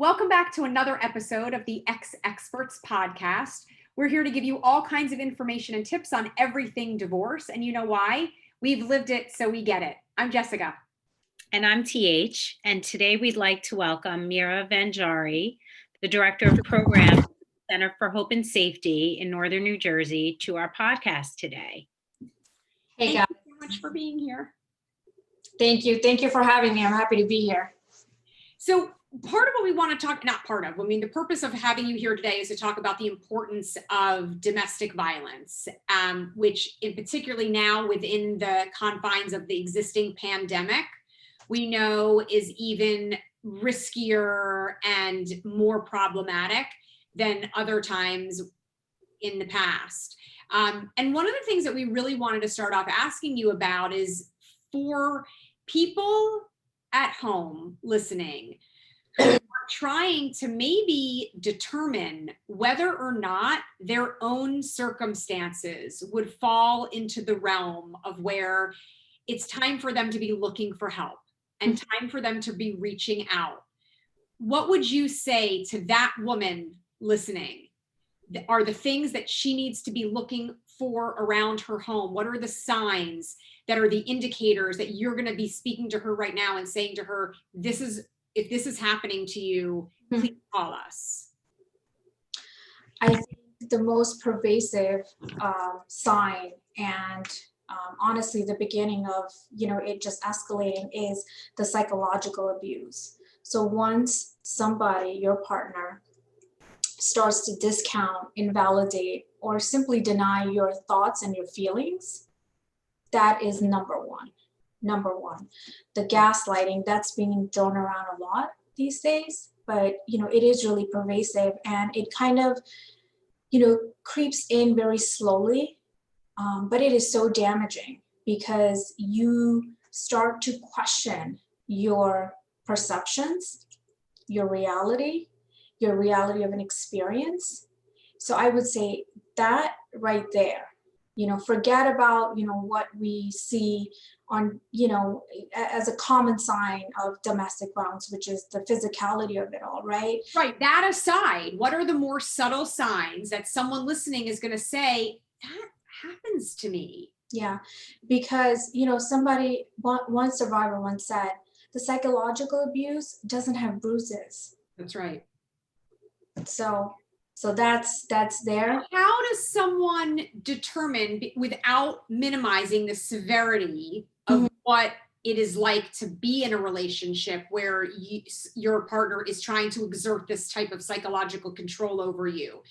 Welcome back to another episode of the Ex Experts podcast. We're here to give you all kinds of information and tips on everything divorce. And you know why? We've lived it, so we get it. I'm Jessica. And I'm TH. And today we'd like to welcome Mira Vanjari, the Director of Programs at the Center for Hope and Safety in Northern New Jersey, to our podcast today. Hey, guys. Thank you so much for being here. Thank you. Thank you for having me. I'm happy to be here. So part of what we want to talk, the purpose of having you here today is to talk about the importance of domestic violence, which in particularly now within the confines of the existing pandemic, we know is even riskier and more problematic than other times in the past. And one of the things that we really wanted to start off asking you about is for people at home listening who are trying to maybe determine whether or not their own circumstances would fall into the realm of where it's time for them to be looking for help and time for them to be reaching out. What would you say to that woman listening? Are the things that she needs to be looking for around her home? What are the signs that are the indicators that you're going to be speaking to her right now and saying to her, if this is happening to you, please call us? I think the most pervasive sign and honestly the beginning of it just escalating is the psychological abuse. So once somebody, your partner, starts to discount, invalidate, or simply deny your thoughts and your feelings, that is number one. The gaslighting, that's being thrown around a lot these days, but it is really pervasive, and it kind of creeps in very slowly, but it is so damaging because you start to question your perceptions, your reality of an experience. So I would say that right there, forget about, what we see on, as a common sign of domestic violence, which is the physicality of it all, right? Right. That aside, what are the more subtle signs that someone listening is going to say, that happens to me? Yeah, because, one survivor once said, the psychological abuse doesn't have bruises. That's right. So that's there. How does someone determine, without minimizing the severity of what it is like to be in a relationship where your partner is trying to exert this type of psychological control over you,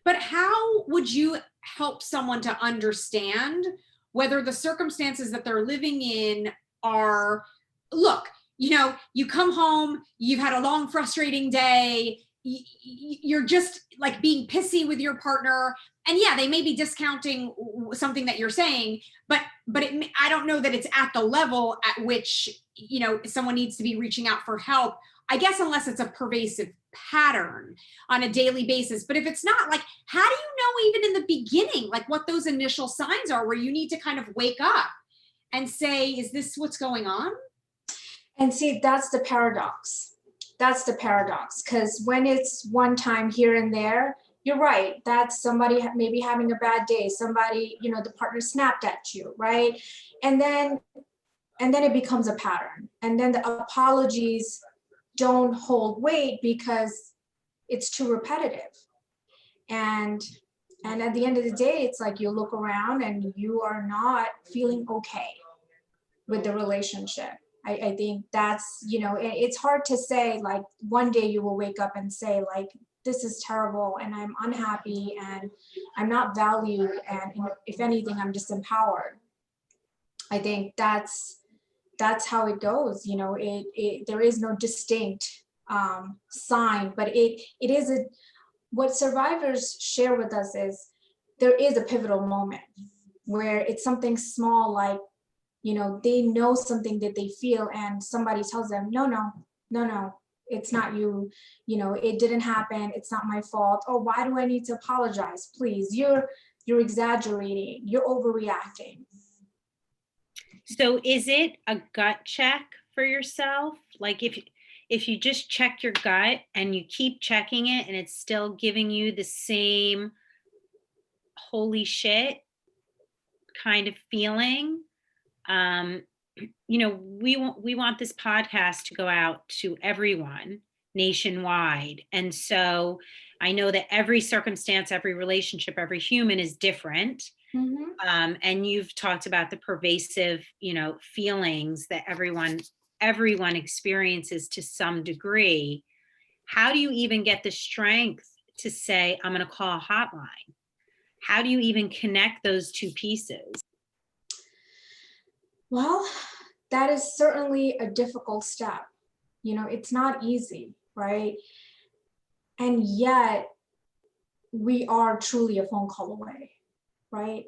but how would you help someone to understand whether the circumstances that they're living in are, look, you come home, you've had a long, frustrating day, you're just like being pissy with your partner, and yeah, they may be discounting something that you're saying, but I don't know that it's at the level at which someone needs to be reaching out for help, I guess, unless it's a pervasive pattern on a daily basis. But if it's not, like, how do you know even in the beginning, like, what those initial signs are where you need to kind of wake up and say, is this what's going on? And see, that's the paradox, because when it's one time here and there, you're right, that's somebody maybe having a bad day, somebody, the partner snapped at you, right? And then it becomes a pattern, and then the apologies don't hold weight because it's too repetitive. And at the end of the day, it's like you look around and you are not feeling okay with the relationship. I think that's, it's hard to say, like, one day you will wake up and say, like, this is terrible and I'm unhappy and I'm not valued, and if anything, I'm disempowered. I think that's how it goes. There is no distinct sign, but it is what survivors share with us is there is a pivotal moment where it's something small, like, they know something that they feel, and somebody tells them, no, it's not you, it didn't happen, it's not my fault. Oh, why do I need to apologize? Please, you're exaggerating, you're overreacting. So is it a gut check for yourself? Like, if you just check your gut and you keep checking it and it's still giving you the same holy shit kind of feeling, we want this podcast to go out to everyone nationwide. And so I know that every circumstance, every relationship, every human is different. And you've talked about the pervasive, feelings that everyone experiences to some degree. How do you even get the strength to say, I'm going to call a hotline? How do you even connect those two pieces? Well, that is certainly a difficult step. It's not easy, right? And yet we are truly a phone call away, right?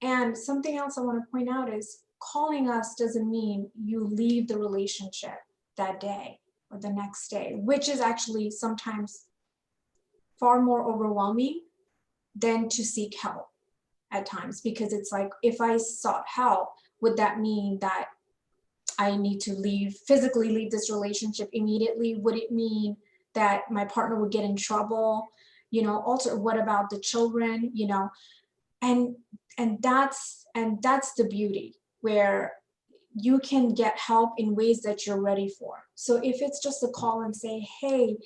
And something else I want to point out is calling us doesn't mean you leave the relationship that day or the next day, which is actually sometimes far more overwhelming than to seek help at times, because it's like, if I sought help, would that mean that I need to physically leave this relationship immediately? Would it mean that my partner would get in trouble? Also, what about the children? And that's the beauty, where you can get help in ways that you're ready for. So if it's just a call and say, hey,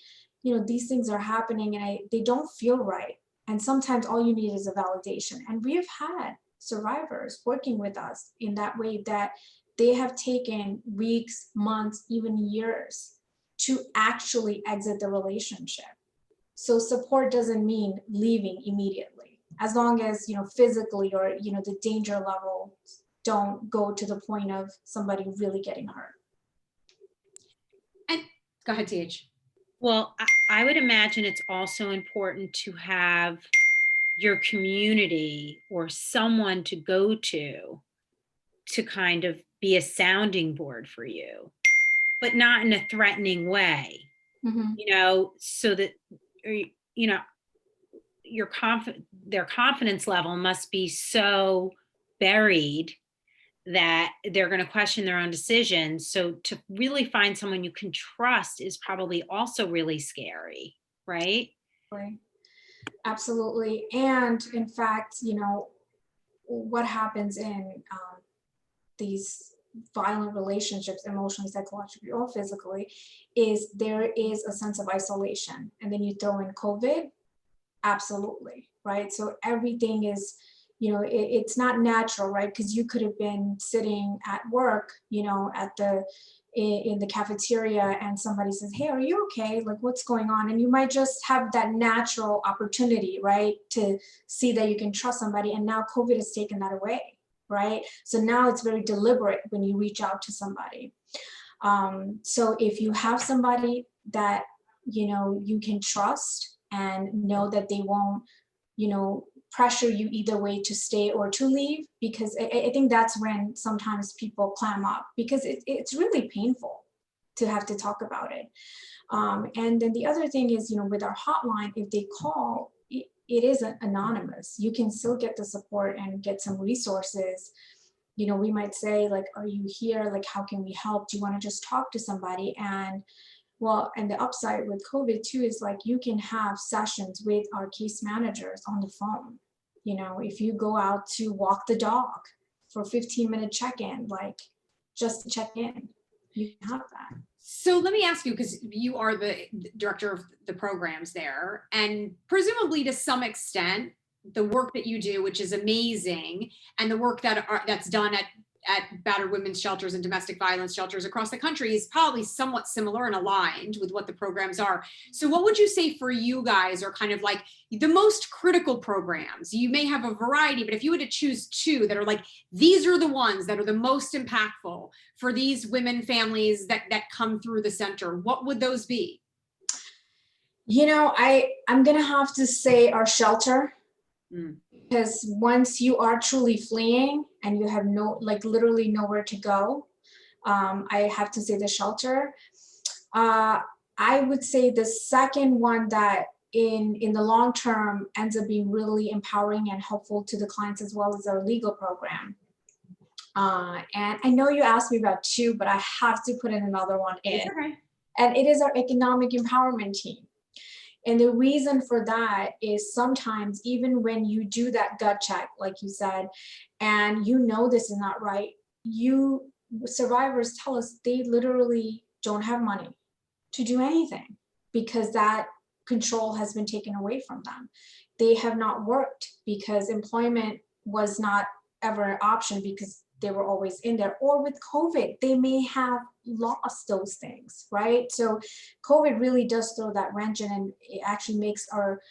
these things are happening and they don't feel right. And sometimes all you need is a validation. And we have had survivors working with us in that way, that they have taken weeks, months, even years to actually exit the relationship. So support doesn't mean leaving immediately, as long as, physically or, the danger level don't go to the point of somebody really getting hurt. And go ahead, TH. Well, I would imagine it's also important to have your community or someone to go to kind of be a sounding board for you, but not in a threatening way, so that, their confidence level must be so buried that they're going to question their own decisions. So to really find someone you can trust is probably also really scary, right? Right. Absolutely. And in fact, what happens in these violent relationships, emotionally, psychologically, or physically, is there is a sense of isolation. And then you throw in COVID. Absolutely. Right. So everything is, it's not natural, right? Because you could have been sitting at work, in the cafeteria, and somebody says, hey, are you okay? Like, what's going on? And you might just have that natural opportunity, right, to see that you can trust somebody. And now COVID has taken that away, right? So now it's very deliberate when you reach out to somebody. So if you have somebody that, you can trust and know that they won't, pressure you either way to stay or to leave, because I think that's when sometimes people clam up, because it's really painful to have to talk about it. And then the other thing is, with our hotline, if they call, it is anonymous. You can still get the support and get some resources. We might say, like, are you here? Like, how can we help? Do you want to just talk to somebody? And the upside with COVID too is, like, you can have sessions with our case managers on the phone. If you go out to walk the dog for 15-minute check-in, like, just to check in, you can have that. So let me ask you, because you are the director of the programs there, and presumably to some extent, the work that you do, which is amazing, and the work that's done at battered women's shelters and domestic violence shelters across the country is probably somewhat similar and aligned with what the programs are. So what would you say for you guys are kind of like the most critical programs? You may have a variety, but if you were to choose two that are like, these are the ones that are the most impactful for these women, families that come through the center, what would those be? I'm going to have to say our shelter. Because once you are truly fleeing and you have literally nowhere to go, I have to say the shelter. I would say the second one that in the long term ends up being really empowering and helpful to the clients, as well as our legal program. And I know you asked me about two, but I have to put in another one in. It's okay. And it is our economic empowerment team. And the reason for that is sometimes even when you do that gut check, like you said, and you know this is not right, survivors tell us they literally don't have money to do anything because that control has been taken away from them. They have not worked because employment was not ever an option because they were always in there, or with COVID, they may have lost those things, right? So COVID really does throw that wrench in, and it actually makes our,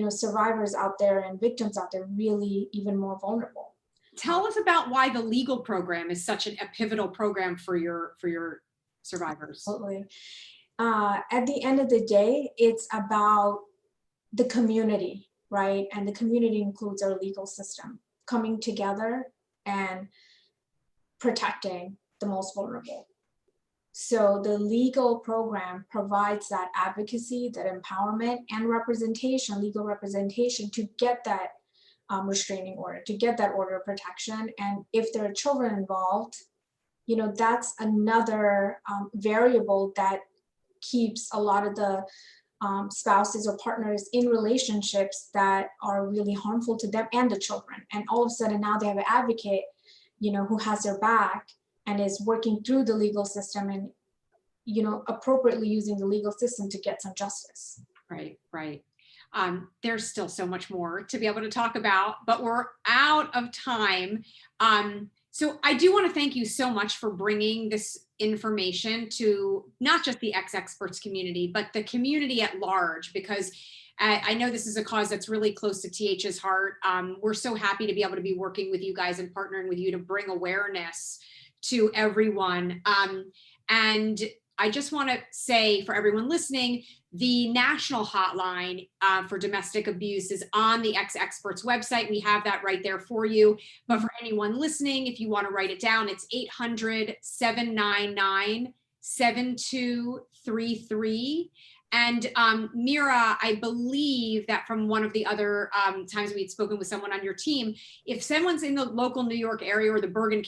survivors out there and victims out there really even more vulnerable. Tell us about why the legal program is such a pivotal program for your survivors. Absolutely. At the end of the day, it's about the community, right? And the community includes our legal system coming together and protecting the most vulnerable. So the legal program provides that advocacy, that empowerment and representation, legal representation to get that restraining order, to get that order of protection. And if there are children involved, that's another variable that keeps a lot of the spouses or partners in relationships that are really harmful to them and the children. And all of a sudden now they have an advocate, who has their back and is working through the legal system and, appropriately using the legal system to get some justice. Right. There's still so much more to be able to talk about, but we're out of time. So I do want to thank you so much for bringing this information to not just the ex-experts community, but the community at large, because I know this is a cause that's really close to TH's heart. We're so happy to be able to be working with you guys and partnering with you to bring awareness to everyone. And I just want to say for everyone listening, the national hotline for domestic abuse is on the ex-experts website. We have that right there for you. But for anyone listening, if you want to write it down, it's 800-799-7233. And Mira, I believe that from one of the other times we'd spoken with someone on your team, if someone's in the local New York area or the Bergen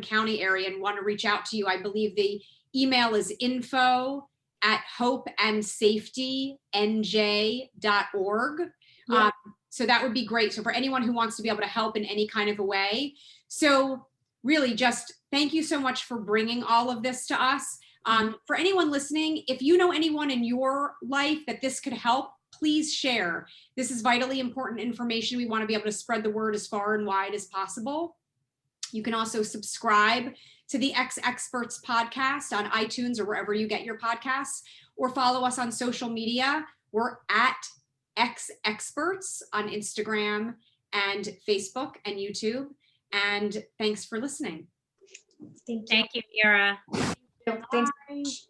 County area and want to reach out to you, I believe the email is info@hopeandsafetynj.org. Yeah. So that would be great. So for anyone who wants to be able to help in any kind of a way. So really just thank you so much for bringing all of this to us. For anyone listening, if you know anyone in your life that this could help, please share. This is vitally important information. We want to be able to spread the word as far and wide as possible. You can also subscribe to the Ex-Experts podcast on iTunes or wherever you get your podcasts, or follow us on social media. We're at Ex-Experts on Instagram and Facebook and YouTube. And thanks for listening. Thank you. Thank you, Mira. Thanks.